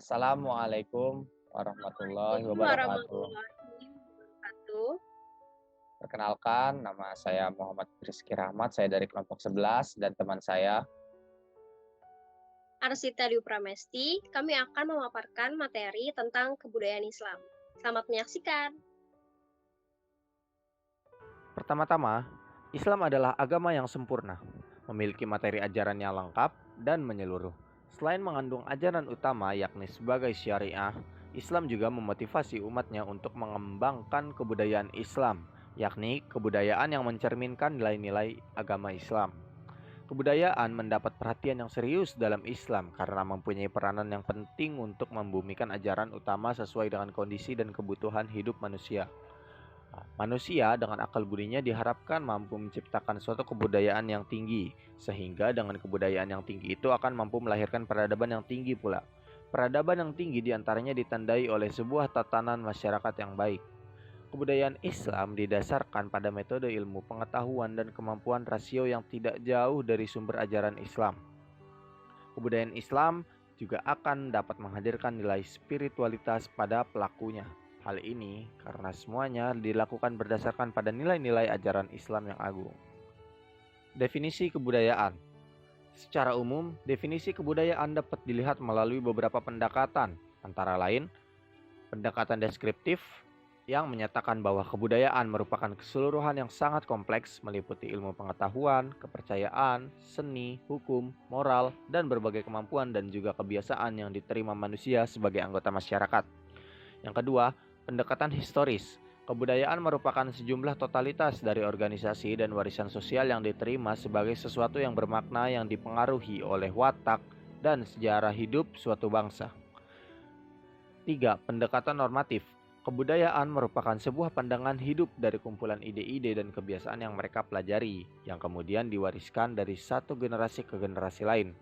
Assalamualaikum warahmatullahi Waalaikumsalam wabarakatuh. warahmatullahi wabarakatuh. Perkenalkan, nama saya Muhammad Rizky Rahmat, saya dari kelompok 11 dan teman saya. Arsita Dwi Pramesti, kami akan memaparkan materi tentang kebudayaan Islam. Selamat menyaksikan. Pertama-tama, Islam adalah agama yang sempurna, memiliki materi ajaran yang lengkap dan menyeluruh. Selain mengandung ajaran utama yakni sebagai syariah, Islam juga memotivasi umatnya untuk mengembangkan kebudayaan Islam, yakni kebudayaan yang mencerminkan nilai-nilai agama Islam. Kebudayaan mendapat perhatian yang serius dalam Islam karena mempunyai peranan yang penting untuk membumikan ajaran utama sesuai dengan kondisi dan kebutuhan hidup manusia. Manusia dengan akal budinya diharapkan mampu menciptakan suatu kebudayaan yang tinggi, sehingga dengan kebudayaan yang tinggi itu akan mampu melahirkan peradaban yang tinggi pula. Peradaban yang tinggi diantaranya ditandai oleh sebuah tatanan masyarakat yang baik. Kebudayaan Islam didasarkan pada metode ilmu pengetahuan dan kemampuan rasio yang tidak jauh dari sumber ajaran Islam. Kebudayaan Islam juga akan dapat menghadirkan nilai spiritualitas pada pelakunya. Hal ini karena semuanya dilakukan berdasarkan pada nilai-nilai ajaran Islam yang agung. Definisi kebudayaan. Secara umum, definisi kebudayaan dapat dilihat melalui beberapa pendekatan, antara lain pendekatan deskriptif yang menyatakan bahwa kebudayaan merupakan keseluruhan yang sangat kompleks meliputi ilmu pengetahuan, kepercayaan, seni, hukum, moral, dan berbagai kemampuan dan juga kebiasaan yang diterima manusia sebagai anggota masyarakat. Yang kedua, pendekatan historis. Kebudayaan merupakan sejumlah totalitas dari organisasi dan warisan sosial yang diterima sebagai sesuatu yang bermakna yang dipengaruhi oleh watak dan sejarah hidup suatu bangsa. 3. Pendekatan normatif. Kebudayaan merupakan sebuah pandangan hidup dari kumpulan ide-ide dan kebiasaan yang mereka pelajari, yang kemudian diwariskan dari satu generasi ke generasi lain.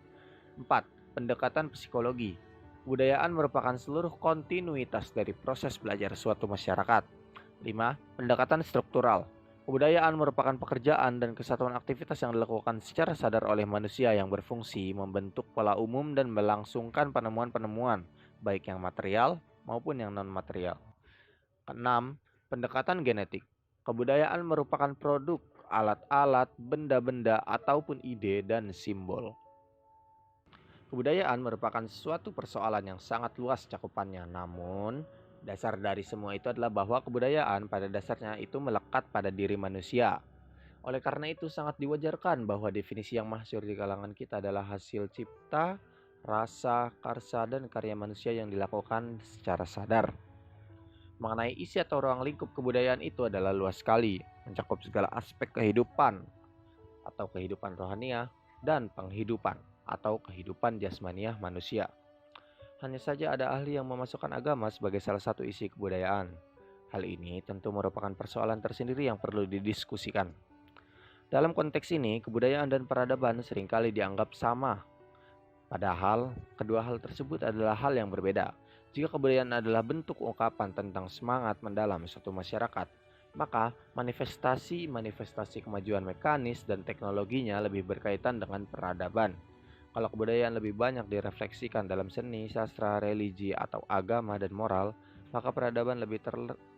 4. Pendekatan psikologi. Kebudayaan merupakan seluruh kontinuitas dari proses belajar suatu masyarakat. 5. Pendekatan struktural. Kebudayaan merupakan pekerjaan dan kesatuan aktivitas yang dilakukan secara sadar oleh manusia yang berfungsi membentuk pola umum dan melangsungkan penemuan-penemuan, baik yang material maupun yang non-material. 6. Pendekatan genetik. Kebudayaan merupakan produk alat-alat, benda-benda, ataupun ide dan simbol. Kebudayaan merupakan suatu persoalan yang sangat luas cakupannya, namun dasar dari semua itu adalah bahwa kebudayaan pada dasarnya itu melekat pada diri manusia. Oleh karena itu sangat diwajarkan bahwa definisi yang masyhur di kalangan kita adalah hasil cipta, rasa, karsa, dan karya manusia yang dilakukan secara sadar. Mengenai isi atau ruang lingkup kebudayaan itu adalah luas sekali, mencakup segala aspek kehidupan atau kehidupan rohaniah dan penghidupan atau kehidupan jasmaniah manusia. Hanya saja ada ahli yang memasukkan agama sebagai salah satu isi kebudayaan. Hal ini tentu merupakan persoalan tersendiri yang perlu didiskusikan. Dalam konteks ini, kebudayaan dan peradaban seringkali dianggap sama. Padahal, kedua hal tersebut adalah hal yang berbeda. Jika kebudayaan adalah bentuk ungkapan tentang semangat mendalam suatu masyarakat, maka manifestasi kemajuan mekanis dan teknologinya lebih berkaitan dengan peradaban. Kalau kebudayaan lebih banyak direfleksikan dalam seni, sastra, religi, atau agama dan moral, maka peradaban lebih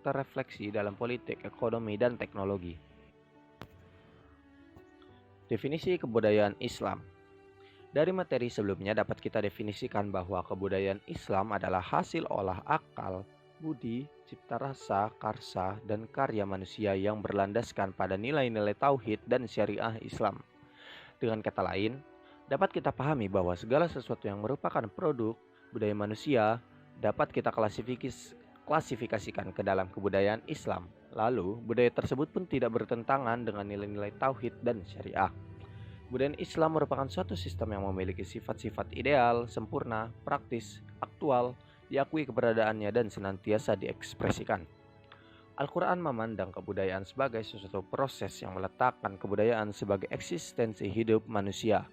terrefleksi dalam politik, ekonomi, dan teknologi. Definisi kebudayaan Islam. Dari materi sebelumnya dapat kita definisikan bahwa kebudayaan Islam adalah hasil olah akal, budi, cipta rasa, karsa, dan karya manusia yang berlandaskan pada nilai-nilai tauhid dan syariah Islam. Dengan kata lain, dapat kita pahami bahwa segala sesuatu yang merupakan produk budaya manusia dapat kita klasifikasikan ke dalam kebudayaan Islam. Lalu, budaya tersebut pun tidak bertentangan dengan nilai-nilai tauhid dan syariah. Kebudayaan Islam merupakan suatu sistem yang memiliki sifat-sifat ideal, sempurna, praktis, aktual, diakui keberadaannya dan senantiasa diekspresikan. Al-Quran memandang kebudayaan sebagai sesuatu proses yang meletakkan kebudayaan sebagai eksistensi hidup manusia.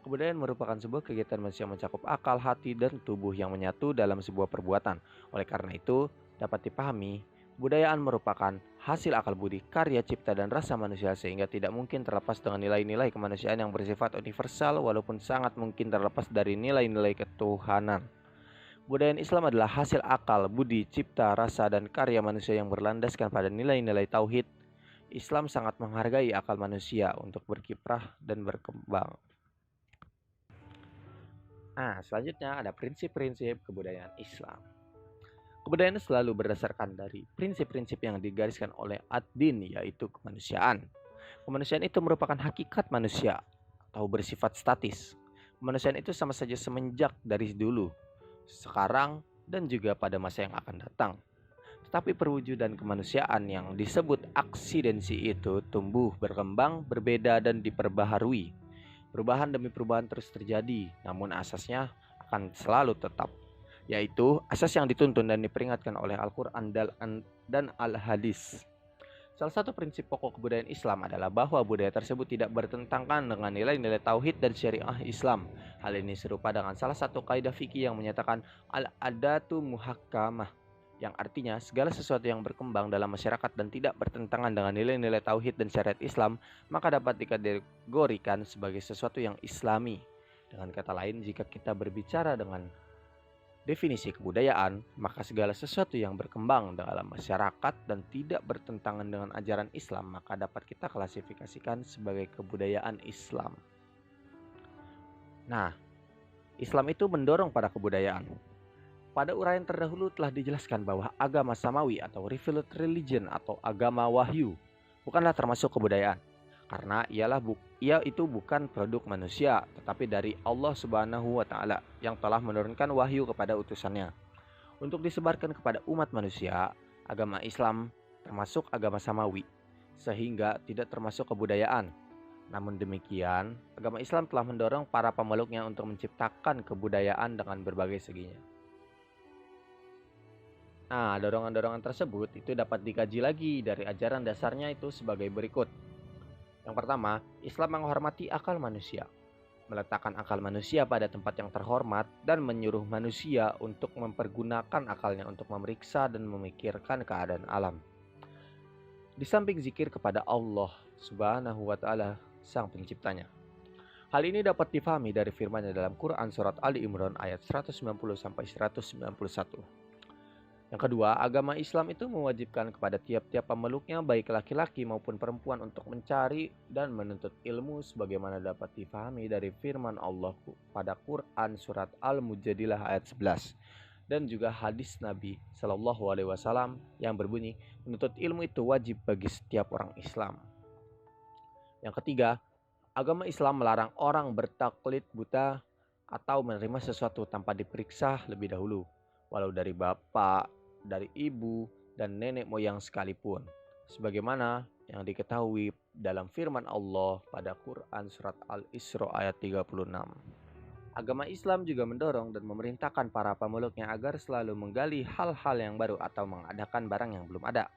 Kebudayaan merupakan sebuah kegiatan manusia mencakup akal, hati, dan tubuh yang menyatu dalam sebuah perbuatan. Oleh karena itu, dapat dipahami, kebudayaan merupakan hasil akal budi, karya cipta dan rasa manusia sehingga tidak mungkin terlepas dengan nilai-nilai kemanusiaan yang bersifat universal walaupun sangat mungkin terlepas dari nilai-nilai ketuhanan. Kebudayaan Islam adalah hasil akal, budi, cipta, rasa, dan karya manusia yang berlandaskan pada nilai-nilai tauhid. Islam sangat menghargai akal manusia untuk berkiprah dan berkembang. Nah, selanjutnya ada prinsip-prinsip kebudayaan Islam. Kebudayaan selalu berdasarkan dari prinsip-prinsip yang digariskan oleh ad-din, yaitu kemanusiaan. Kemanusiaan itu merupakan hakikat manusia atau bersifat statis. Kemanusiaan itu sama saja semenjak dari dulu, sekarang, dan juga pada masa yang akan datang. Tetapi perwujudan kemanusiaan yang disebut aksidensi itu tumbuh, berkembang, berbeda, dan diperbaharui. Perubahan demi perubahan terus terjadi, namun asasnya akan selalu tetap, yaitu asas yang dituntun dan diperingatkan oleh Al-Quran dan Al-Hadis. Salah satu prinsip pokok kebudayaan Islam adalah bahwa budaya tersebut tidak bertentangan dengan nilai-nilai tauhid dan syariah Islam. Hal ini serupa dengan salah satu kaidah fikih yang menyatakan al-adatu muhakkamah, yang artinya segala sesuatu yang berkembang dalam masyarakat dan tidak bertentangan dengan nilai-nilai tauhid dan syariat Islam, maka dapat dikategorikan sebagai sesuatu yang islami. Dengan kata lain, jika kita berbicara dengan definisi kebudayaan, maka segala sesuatu yang berkembang dalam masyarakat dan tidak bertentangan dengan ajaran Islam, maka dapat kita klasifikasikan sebagai kebudayaan Islam. Nah, Islam itu mendorong pada kebudayaan. Pada uraian terdahulu telah dijelaskan bahwa agama samawi atau revealed religion atau agama wahyu bukanlah termasuk kebudayaan, karena ia itu bukan produk manusia, tetapi dari Allah Subhanahu wa Ta'ala yang telah menurunkan wahyu kepada utusannya untuk disebarkan kepada umat manusia. Agama Islam termasuk agama samawi, sehingga tidak termasuk kebudayaan. Namun demikian, agama Islam telah mendorong para pemeluknya untuk menciptakan kebudayaan dengan berbagai seginya. Nah, dorongan-dorongan tersebut itu dapat dikaji lagi dari ajaran dasarnya itu sebagai berikut. Yang pertama, Islam menghormati akal manusia, meletakkan akal manusia pada tempat yang terhormat, dan menyuruh manusia untuk mempergunakan akalnya untuk memeriksa dan memikirkan keadaan alam. Di samping zikir kepada Allah Subhanahu wa Ta'ala, Sang Penciptanya. Hal ini dapat difahami dari firman-Nya dalam Quran surat Ali Imran ayat 190-191. Yang kedua, agama Islam itu mewajibkan kepada tiap-tiap pemeluknya, baik laki-laki maupun perempuan, untuk mencari dan menuntut ilmu sebagaimana dapat difahami dari firman Allah pada Quran surat Al-Mujadilah ayat 11 dan juga hadis Nabi Shallallahu Alaihi Wasallam yang berbunyi, menuntut ilmu itu wajib bagi setiap orang Islam. Yang ketiga, agama Islam melarang orang bertaklid buta atau menerima sesuatu tanpa diperiksa lebih dahulu, walau dari bapak, dari ibu, dan nenek moyang sekalipun, sebagaimana yang diketahui dalam firman Allah pada Quran surat Al-Isra ayat 36. Agama Islam juga mendorong dan memerintahkan para pemeluknya agar selalu menggali hal-hal yang baru atau mengadakan barang yang belum ada,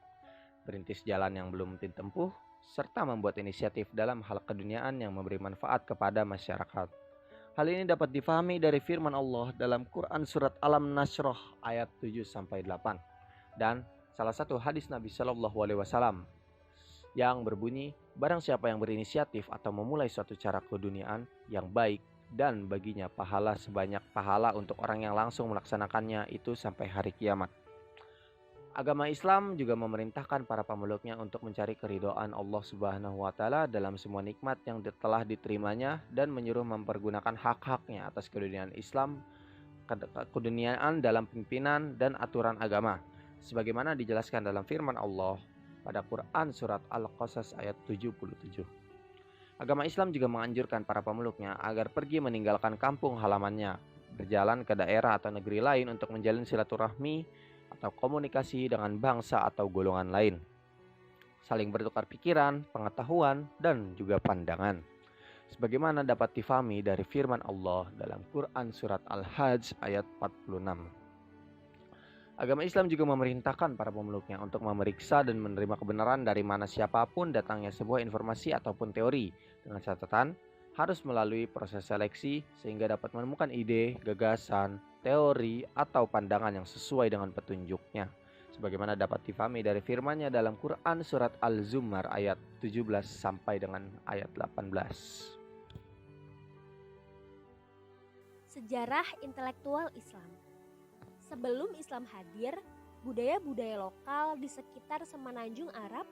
merintis jalan yang belum ditempuh, serta membuat inisiatif dalam hal keduniaan yang memberi manfaat kepada masyarakat. Hal ini dapat difahami dari firman Allah dalam Quran surat Al-Nasrah ayat 7-8 dan salah satu hadis Nabi Shallallahu Alaihi Wasallam yang berbunyi, barang siapa yang berinisiatif atau memulai suatu cara keduniaan yang baik, dan baginya pahala sebanyak pahala untuk orang yang langsung melaksanakannya itu sampai hari kiamat. Agama Islam juga memerintahkan para pemeluknya untuk mencari keridhaan Allah Subhanahu wa Ta'ala dalam semua nikmat yang telah diterimanya, dan menyuruh mempergunakan hak-haknya atas keduniaan Islam, keduniaan dalam pimpinan dan aturan agama, sebagaimana dijelaskan dalam firman Allah pada Quran surat Al-Qasas ayat 77. Agama Islam juga menganjurkan para pemeluknya agar pergi meninggalkan kampung halamannya, berjalan ke daerah atau negeri lain untuk menjalin silaturahmi atau komunikasi dengan bangsa atau golongan lain, saling bertukar pikiran, pengetahuan, dan juga pandangan, sebagaimana dapat difahami dari firman Allah dalam Quran surat Al-Hajj ayat 46. Agama Islam juga memerintahkan para pemeluknya untuk memeriksa dan menerima kebenaran dari mana siapapun datangnya sebuah informasi ataupun teori, dengan catatan harus melalui proses seleksi sehingga dapat menemukan ide, gagasan, teori, atau pandangan yang sesuai dengan petunjuknya, sebagaimana dapat difahami dari firman-Nya dalam Quran surat Al-Zumar ayat 17 sampai dengan ayat 18. Sejarah intelektual Islam. Sebelum Islam hadir, budaya-budaya lokal di sekitar semenanjung Arab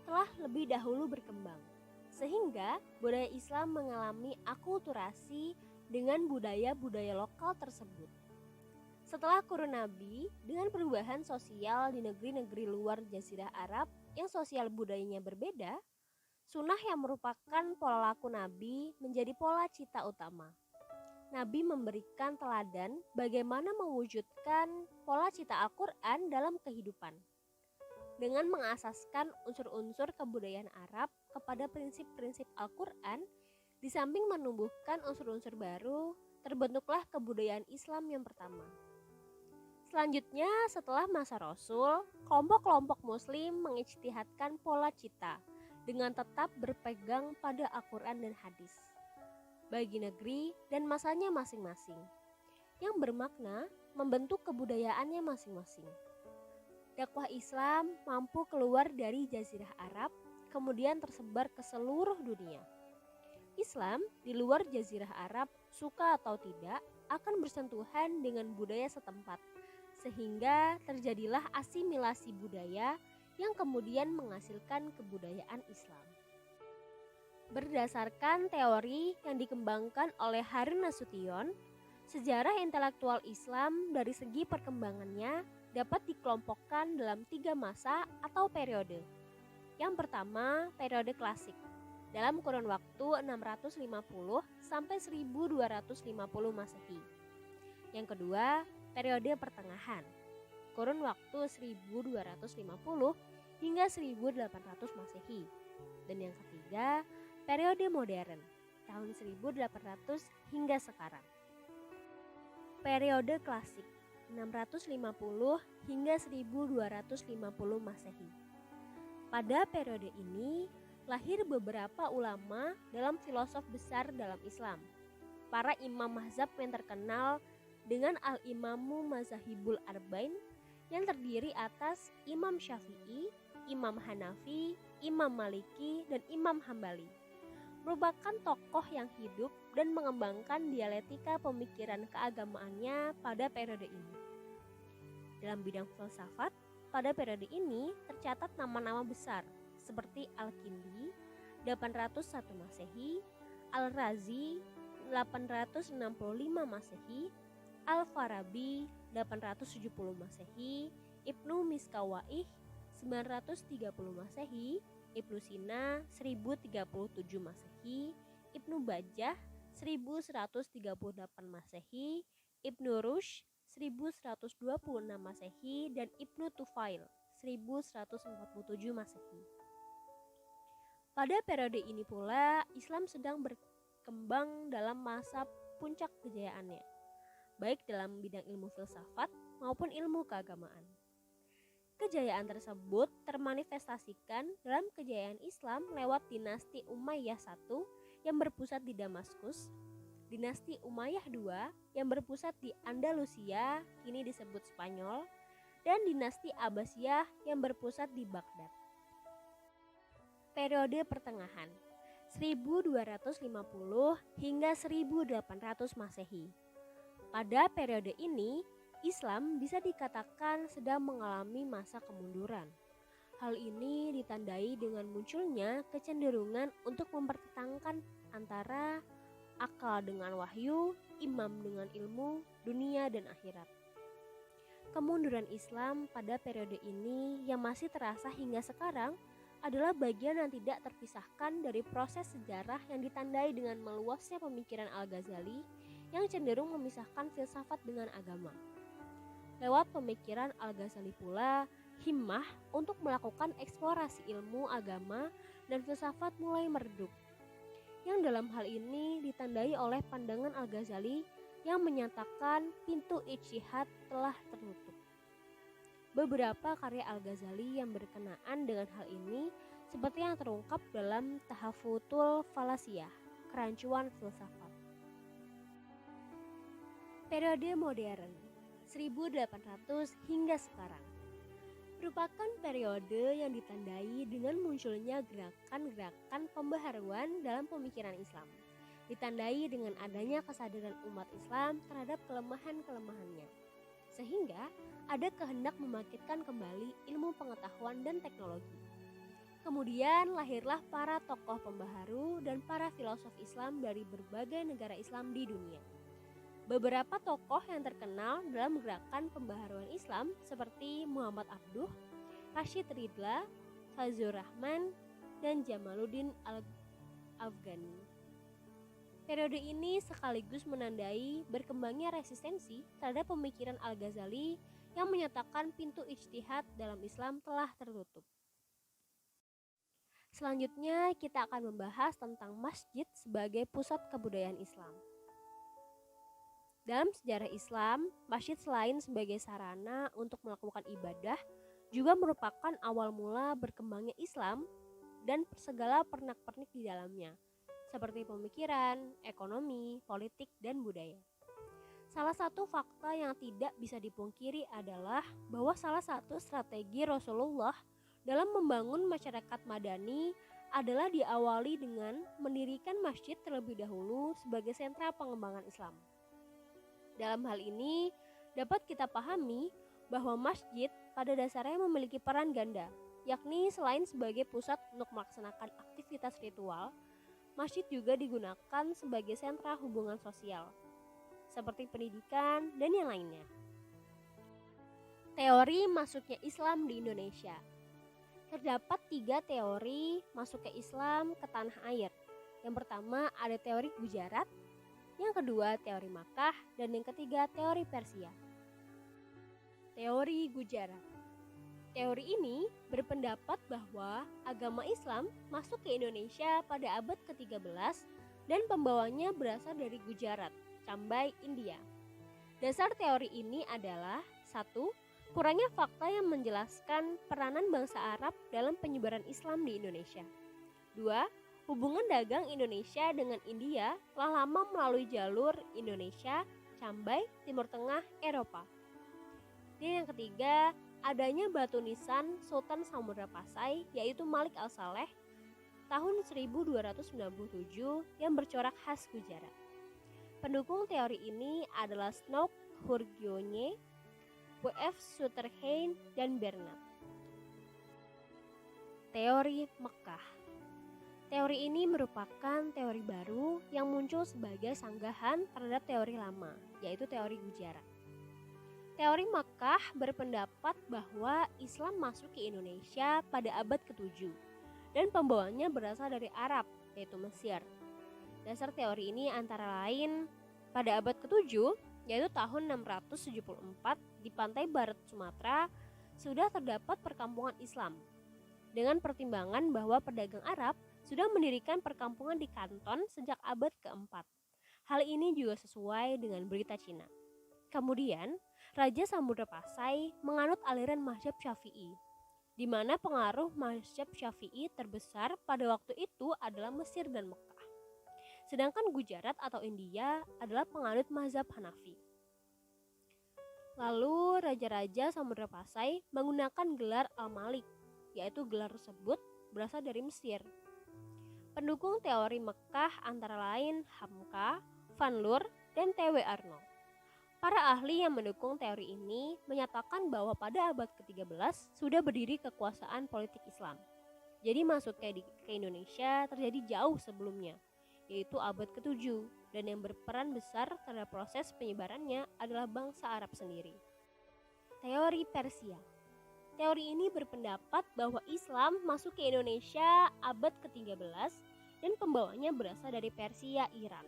telah lebih dahulu berkembang, sehingga budaya Islam mengalami akulturasi dengan budaya-budaya lokal tersebut. Setelah kurun Nabi, dengan perubahan sosial di negeri-negeri luar Jazirah Arab yang sosial budayanya berbeda, sunnah yang merupakan pola laku Nabi menjadi pola cita utama. Nabi memberikan teladan bagaimana mewujudkan pola cita Al-Quran dalam kehidupan. Dengan mengasaskan unsur-unsur kebudayaan Arab kepada prinsip-prinsip Al-Quran, di samping menumbuhkan unsur-unsur baru, terbentuklah kebudayaan Islam yang pertama. Selanjutnya, setelah masa Rasul, kelompok-kelompok Muslim mengijtihadkan pola cita dengan tetap berpegang pada Al-Quran dan hadis bagi negeri dan masanya masing-masing, yang bermakna membentuk kebudayaannya masing-masing. Dakwah Islam mampu keluar dari Jazirah Arab, kemudian tersebar ke seluruh dunia. Islam di luar Jazirah Arab, suka atau tidak, akan bersentuhan dengan budaya setempat, sehingga terjadilah asimilasi budaya yang kemudian menghasilkan kebudayaan Islam. Berdasarkan teori yang dikembangkan oleh Harun Nasution, sejarah intelektual Islam dari segi perkembangannya dapat dikelompokkan dalam 3 masa atau periode. Yang pertama, periode klasik, dalam kurun waktu 650 sampai 1250 Masehi. Yang kedua, periode pertengahan, kurun waktu 1250 hingga 1800 Masehi. Dan yang ketiga, periode modern, tahun 1800 hingga sekarang. Periode klasik, 650 hingga 1250 Masehi. Pada periode ini, lahir beberapa ulama dalam filosof besar dalam Islam. Para imam mazhab yang terkenal dengan Al-Imamu Mazahibul Arba'in yang terdiri atas Imam Syafi'i, Imam Hanafi, Imam Maliki, dan Imam Hambali. Merupakan tokoh yang hidup dan mengembangkan dialektika pemikiran keagamaannya pada periode ini. Dalam bidang filsafat, pada periode ini tercatat nama-nama besar seperti Al-Kindi 801 Masehi, Al-Razi 865 Masehi, Al-Farabi 870 Masehi, Ibnu Miskawayh 930 Masehi, Ibnu Sina 1037 Masehi, Ibnu Bajjah 1138 Masehi, Ibnu Rushd 1126 Masehi, dan Ibnu Tufail 1147 Masehi. Pada periode ini pula Islam sedang berkembang dalam masa puncak kejayaannya, baik dalam bidang ilmu filsafat maupun ilmu keagamaan. Kejayaan tersebut termanifestasikan dalam kejayaan Islam lewat dinasti Umayyah I yang berpusat di Damaskus, dinasti Umayyah II yang berpusat di Andalusia, kini disebut Spanyol, dan dinasti Abbasiyah yang berpusat di Baghdad. Periode pertengahan, 1250 hingga 1800 Masehi. Pada periode ini, Islam bisa dikatakan sedang mengalami masa kemunduran. Hal ini ditandai dengan munculnya kecenderungan untuk mempertentangkan antara akal dengan wahyu, imam dengan ilmu, dunia dan akhirat. Kemunduran Islam pada periode ini yang masih terasa hingga sekarang adalah bagian yang tidak terpisahkan dari proses sejarah yang ditandai dengan meluasnya pemikiran Al-Ghazali yang cenderung memisahkan filsafat dengan agama. Lewat pemikiran Al-Ghazali pula, himmah untuk melakukan eksplorasi ilmu agama dan filsafat mulai meredup, yang dalam hal ini ditandai oleh pandangan Al-Ghazali yang menyatakan pintu ijtihad telah tertutup. Beberapa karya Al-Ghazali yang berkenaan dengan hal ini seperti yang terungkap dalam Tahafutul Falasiyah, kerancuan filsafat. Periode modern 1800 hingga sekarang merupakan periode yang ditandai dengan munculnya gerakan-gerakan pembaharuan dalam pemikiran Islam, ditandai dengan adanya kesadaran umat Islam terhadap kelemahan-kelemahannya, sehingga ada kehendak membangkitkan kembali ilmu pengetahuan dan teknologi. Kemudian lahirlah para tokoh pembaharu dan para filosof Islam dari berbagai negara Islam di dunia. Beberapa tokoh yang terkenal dalam gerakan pembaharuan Islam seperti Muhammad Abduh, Rashid Ridla, Fazlur Rahman, dan Jamaluddin Al-Afghani. Periode ini sekaligus menandai berkembangnya resistensi terhadap pemikiran Al-Ghazali yang menyatakan pintu ijtihad dalam Islam telah tertutup. Selanjutnya kita akan membahas tentang masjid sebagai pusat kebudayaan Islam. Dalam sejarah Islam, masjid selain sebagai sarana untuk melakukan ibadah, juga merupakan awal mula berkembangnya Islam dan segala pernak-pernik di dalamnya, seperti pemikiran, ekonomi, politik, dan budaya. Salah satu fakta yang tidak bisa dipungkiri adalah bahwa salah satu strategi Rasulullah dalam membangun masyarakat madani adalah diawali dengan mendirikan masjid terlebih dahulu sebagai sentra pengembangan Islam. Dalam hal ini, dapat kita pahami bahwa masjid pada dasarnya memiliki peran ganda, yakni selain sebagai pusat untuk melaksanakan aktivitas ritual, masjid juga digunakan sebagai sentra hubungan sosial, seperti pendidikan dan yang lainnya. Teori masuknya Islam di Indonesia. Terdapat 3 teori masuknya Islam ke tanah air. Yang pertama ada teori Gujarat, yang kedua teori Makkah, dan yang ketiga teori Persia. Teori Gujarat. Teori ini berpendapat bahwa agama Islam masuk ke Indonesia pada abad ke-13 dan pembawanya berasal dari Gujarat, Cambai, India. Dasar teori ini adalah 1. Kurangnya fakta yang menjelaskan peranan bangsa Arab dalam penyebaran Islam di Indonesia. 2. Hubungan dagang Indonesia dengan India telah lama melalui jalur Indonesia, Cambai, Timur Tengah, Eropa. Dan yang ketiga, adanya batu nisan Sultan Samudra Pasai yaitu Malik Al-Saleh tahun 1297 yang bercorak khas Gujarat. Pendukung teori ini adalah Snow Hurgyonye, W.F. Suterheim, dan Bernard. Teori Mekkah. Teori ini merupakan teori baru yang muncul sebagai sanggahan terhadap teori lama, yaitu teori Gujarat. Teori Makkah berpendapat bahwa Islam masuk ke Indonesia pada abad ke-7 dan pembawanya berasal dari Arab, yaitu Mesir. Dasar teori ini antara lain pada abad ke-7, yaitu tahun 674 di pantai barat Sumatera sudah terdapat perkampungan Islam. Dengan pertimbangan bahwa pedagang Arab sudah mendirikan perkampungan di Kanton sejak abad ke-4. Hal ini juga sesuai dengan berita Cina. Kemudian, Raja Samudra Pasai menganut aliran mazhab Syafi'i, di mana pengaruh mazhab Syafi'i terbesar pada waktu itu adalah Mesir dan Mekah. Sedangkan Gujarat atau India adalah penganut mazhab Hanafi. Lalu Raja-Raja Samudra Pasai menggunakan gelar Al-Malik, yaitu gelar tersebut berasal dari Mesir. Pendukung teori Mekkah antara lain Hamka, Van Loer, dan T.W. Arnold. Para ahli yang mendukung teori ini menyatakan bahwa pada abad ke-13 sudah berdiri kekuasaan politik Islam. Jadi masuknya ke Indonesia terjadi jauh sebelumnya, yaitu abad ke-7, dan yang berperan besar terhadap proses penyebarannya adalah bangsa Arab sendiri. Teori Persia. Teori ini berpendapat bahwa Islam masuk ke Indonesia abad ke-13 dan pembawanya berasal dari Persia, Iran.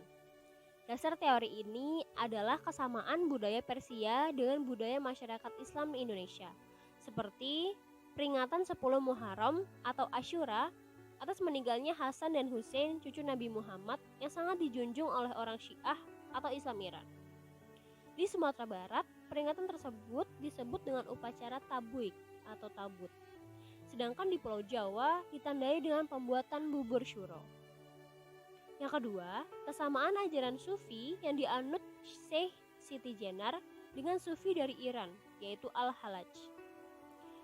Dasar teori ini adalah kesamaan budaya Persia dengan budaya masyarakat Islam di Indonesia, seperti peringatan 10 Muharram atau Asyura atas meninggalnya Hasan dan Hussein, cucu Nabi Muhammad yang sangat dijunjung oleh orang Syiah atau Islam Iran. Di Sumatera Barat, peringatan tersebut disebut dengan upacara tabuik atau tabut. Sedangkan di Pulau Jawa ditandai dengan pembuatan bubur syuro. Yang kedua, kesamaan ajaran Sufi yang dianut Syekh Siti Jenar dengan Sufi dari Iran, yaitu Al-Halaj.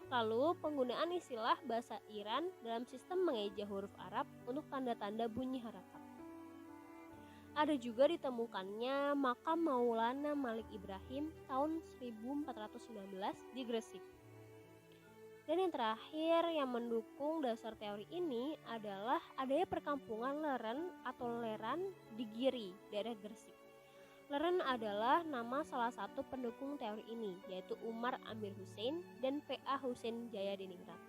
Lalu, penggunaan istilah bahasa Iran dalam sistem mengeja huruf Arab untuk tanda-tanda bunyi harakat. Ada juga ditemukannya makam Maulana Malik Ibrahim tahun 1419 di Gresik. Dan yang terakhir yang mendukung dasar teori ini adalah adanya perkampungan Leren atau Leran di Giri, daerah Gresik. Leren adalah nama salah satu pendukung teori ini, yaitu Umar Amir Hussein dan P.A. Hussein Jayadiningrat.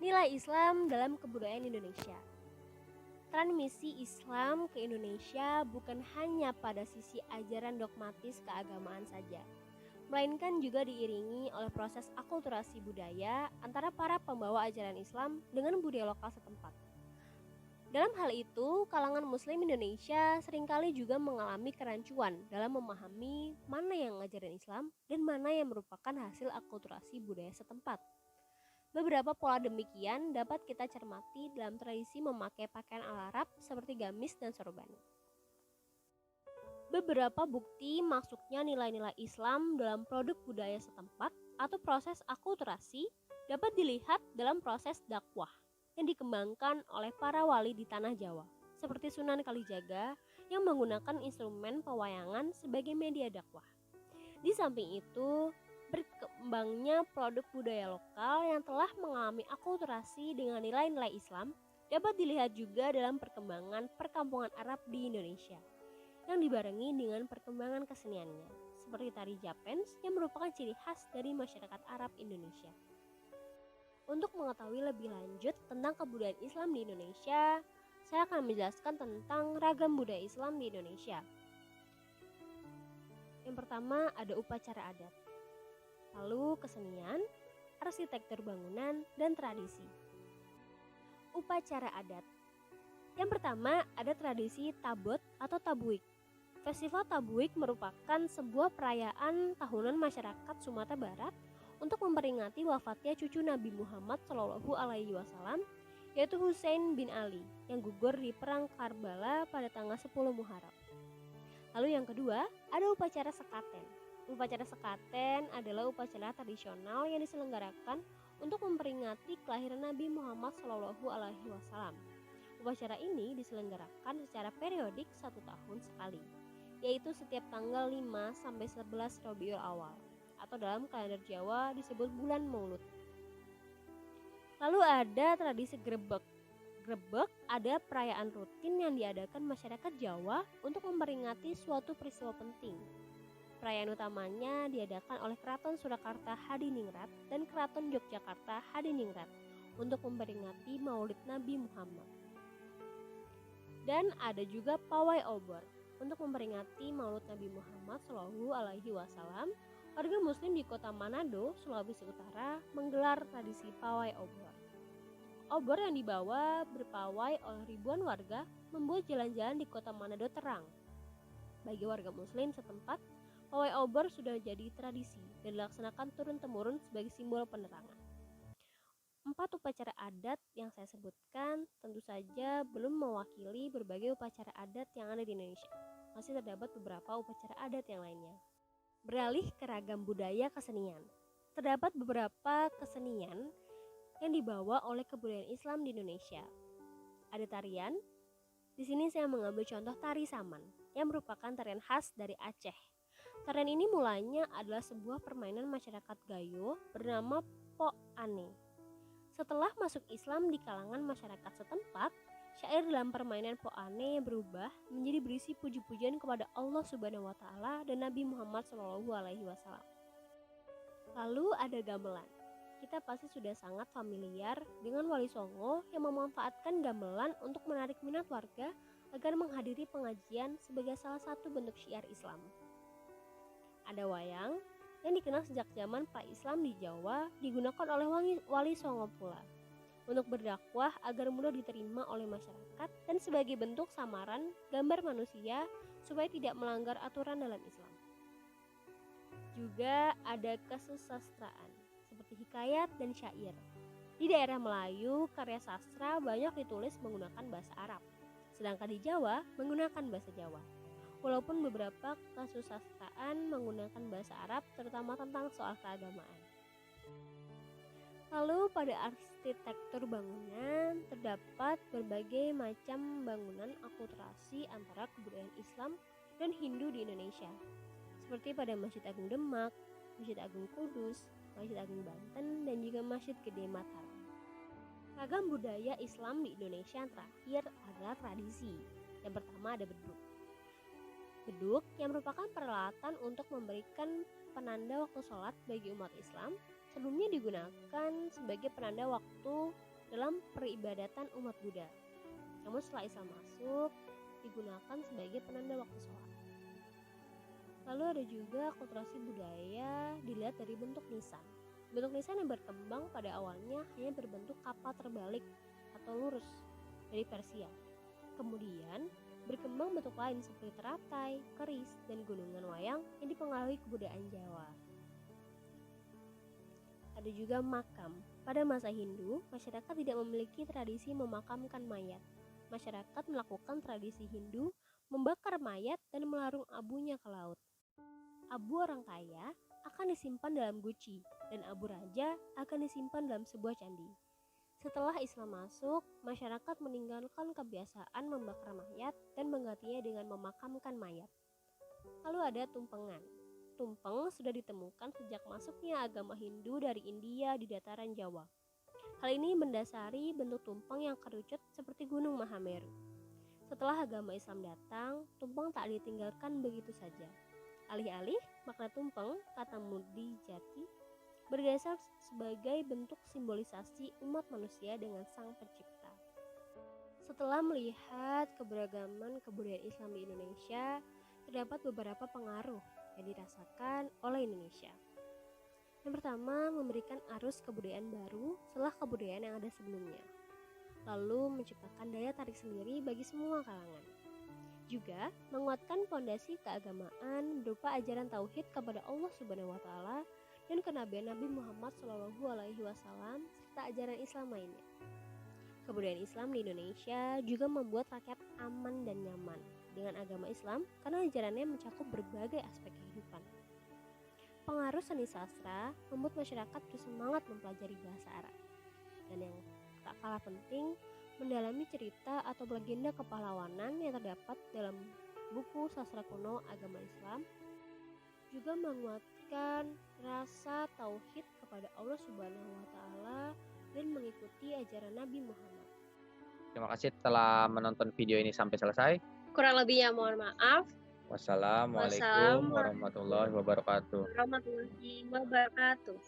Nilai Islam dalam kebudayaan Indonesia. Transmisi Islam ke Indonesia bukan hanya pada sisi ajaran dogmatis keagamaan saja, melainkan juga diiringi oleh proses akulturasi budaya antara para pembawa ajaran Islam dengan budaya lokal setempat. Dalam hal itu, kalangan Muslim Indonesia seringkali juga mengalami kerancuan dalam memahami mana yang ajaran Islam dan mana yang merupakan hasil akulturasi budaya setempat. Beberapa pola demikian dapat kita cermati dalam tradisi memakai pakaian ala Arab seperti gamis dan sorban. Beberapa bukti masuknya nilai-nilai Islam dalam produk budaya setempat atau proses akulturasi dapat dilihat dalam proses dakwah yang dikembangkan oleh para wali di tanah Jawa, seperti Sunan Kalijaga yang menggunakan instrumen pewayangan sebagai media dakwah. Di samping itu, berkembangnya produk budaya lokal yang telah mengalami akulturasi dengan nilai-nilai Islam dapat dilihat juga dalam perkembangan perkampungan Arab di Indonesia yang dibarengi dengan perkembangan keseniannya, seperti tari Japens yang merupakan ciri khas dari masyarakat Arab Indonesia. Untuk mengetahui lebih lanjut tentang kebudayaan Islam di Indonesia, saya akan menjelaskan tentang ragam budaya Islam di Indonesia. Yang pertama ada upacara adat, lalu kesenian, arsitektur bangunan, dan tradisi. Upacara adat. Yang pertama ada tradisi Tabot atau Tabuik. Festival Tabuik merupakan sebuah perayaan tahunan masyarakat Sumatera Barat untuk memperingati wafatnya cucu Nabi Muhammad SAW, yaitu Husain bin Ali yang gugur di perang Karbala pada tanggal 10 Muharram. Lalu yang kedua, ada upacara sekaten. Upacara sekaten adalah upacara tradisional yang diselenggarakan untuk memperingati kelahiran Nabi Muhammad SAW. Upacara ini diselenggarakan secara periodik 1 tahun sekali, yaitu setiap tanggal 5-11 Rabiul Awal, atau dalam kalender Jawa disebut bulan Maulud. Lalu ada tradisi grebek. Grebek ada perayaan rutin yang diadakan masyarakat Jawa untuk memperingati suatu peristiwa penting. Perayaan utamanya diadakan oleh Keraton Surakarta Hadiningrat dan Keraton Yogyakarta Hadiningrat untuk memperingati Maulid Nabi Muhammad. Dan ada juga pawai obor. Untuk memperingati Maulid Nabi Muhammad SAW, warga Muslim di kota Manado, Sulawesi Utara menggelar tradisi pawai obor. Obor yang dibawa berpawai oleh ribuan warga membuat jalan-jalan di kota Manado terang. Bagi warga Muslim setempat, pawai obor sudah jadi tradisi dan dilaksanakan turun-temurun sebagai simbol penerangan. 4 upacara adat yang saya sebutkan tentu saja belum mewakili berbagai upacara adat yang ada di Indonesia. Masih terdapat beberapa upacara adat yang lainnya. Beralih ke ragam budaya kesenian. Terdapat beberapa kesenian yang dibawa oleh kebudayaan Islam di Indonesia. Ada tarian. Di sini saya mengambil contoh tari Saman yang merupakan tarian khas dari Aceh. Tarian ini mulanya adalah sebuah permainan masyarakat Gayo bernama Po Ane. Setelah masuk Islam di kalangan masyarakat setempat, syair dalam permainan Po Ane berubah menjadi berisi puji-pujian kepada Allah Subhanahu wa taala dan Nabi Muhammad SAW. Lalu ada gamelan. Kita pasti sudah sangat familiar dengan Wali Songo yang memanfaatkan gamelan untuk menarik minat warga agar menghadiri pengajian sebagai salah satu bentuk syiar Islam. Ada wayang yang dikenal sejak zaman pra-Islam di Jawa digunakan oleh Wali Songo pula untuk berdakwah agar mudah diterima oleh masyarakat dan sebagai bentuk samaran gambar manusia supaya tidak melanggar aturan dalam Islam. Juga ada kesusastraan seperti hikayat dan syair. Di daerah Melayu, karya sastra banyak ditulis menggunakan bahasa Arab, sedangkan di Jawa menggunakan bahasa Jawa. Walaupun beberapa kesusastraan menggunakan bahasa Arab terutama tentang soal keagamaan. Lalu pada arsitektur bangunan terdapat berbagai macam bangunan akulturasi antara kebudayaan Islam dan Hindu di Indonesia. Seperti pada Masjid Agung Demak, Masjid Agung Kudus, Masjid Agung Banten, dan juga Masjid Gede Mataram. Ragam budaya Islam di Indonesia yang terakhir adalah tradisi. Yang pertama ada beduk. Beduk yang merupakan peralatan untuk memberikan penanda waktu sholat bagi umat Islam, sebelumnya digunakan sebagai penanda waktu dalam peribadatan umat Buddha. Namun setelah Islam masuk, digunakan sebagai penanda waktu sholat. Lalu ada juga akulturasi budaya dilihat dari bentuk nisan. Bentuk nisan yang berkembang pada awalnya hanya berbentuk kapal terbalik atau lurus dari Persia. Kemudian berkembang bentuk lain seperti teratai, keris, dan gunungan wayang yang dipengaruhi kebudayaan Jawa. Ada juga makam. Pada masa Hindu, masyarakat tidak memiliki tradisi memakamkan mayat. Masyarakat melakukan tradisi Hindu membakar mayat dan melarung abunya ke laut. Abu orang kaya akan disimpan dalam guci dan abu raja akan disimpan dalam sebuah candi. Setelah Islam masuk, masyarakat meninggalkan kebiasaan membakar mayat dan menggantinya dengan memakamkan mayat. Lalu ada tumpengan. Tumpeng sudah ditemukan sejak masuknya agama Hindu dari India di dataran Jawa. Hal ini mendasari bentuk tumpeng yang kerucut seperti Gunung Mahameru. Setelah agama Islam datang, tumpeng tak ditinggalkan begitu saja. Alih-alih makna tumpeng, kata Mudi Jati, berdasar sebagai bentuk simbolisasi umat manusia dengan Sang Pencipta. Setelah melihat keberagaman kebudayaan Islam di Indonesia, terdapat beberapa pengaruh yang dirasakan oleh Indonesia. Yang pertama, memberikan arus kebudayaan baru setelah kebudayaan yang ada sebelumnya. Lalu menciptakan daya tarik sendiri bagi semua kalangan. Juga menguatkan fondasi keagamaan berupa ajaran tauhid kepada Allah Subhanahu wa taala dan kenabian Nabi Muhammad SAW serta ajaran Islam lainnya. Kebudayaan Islam di Indonesia juga membuat rakyat aman dan nyaman dengan agama Islam karena ajarannya mencakup berbagai aspek kehidupan. Pengaruh seni sastra membuat masyarakat bersemangat mempelajari bahasa Arab. Dan yang tak kalah penting, mendalami cerita atau legenda kepahlawanan yang terdapat dalam buku sastra kuno agama Islam, juga menguatkan rasa tauhid kepada Allah Subhanahu wa taala dan mengikuti ajaran Nabi Muhammad. Terima kasih telah menonton video ini sampai selesai. Kurang lebihnya mohon maaf. Wassalamualaikum warahmatullahi wabarakatuh. Warahmatullahi wabarakatuh.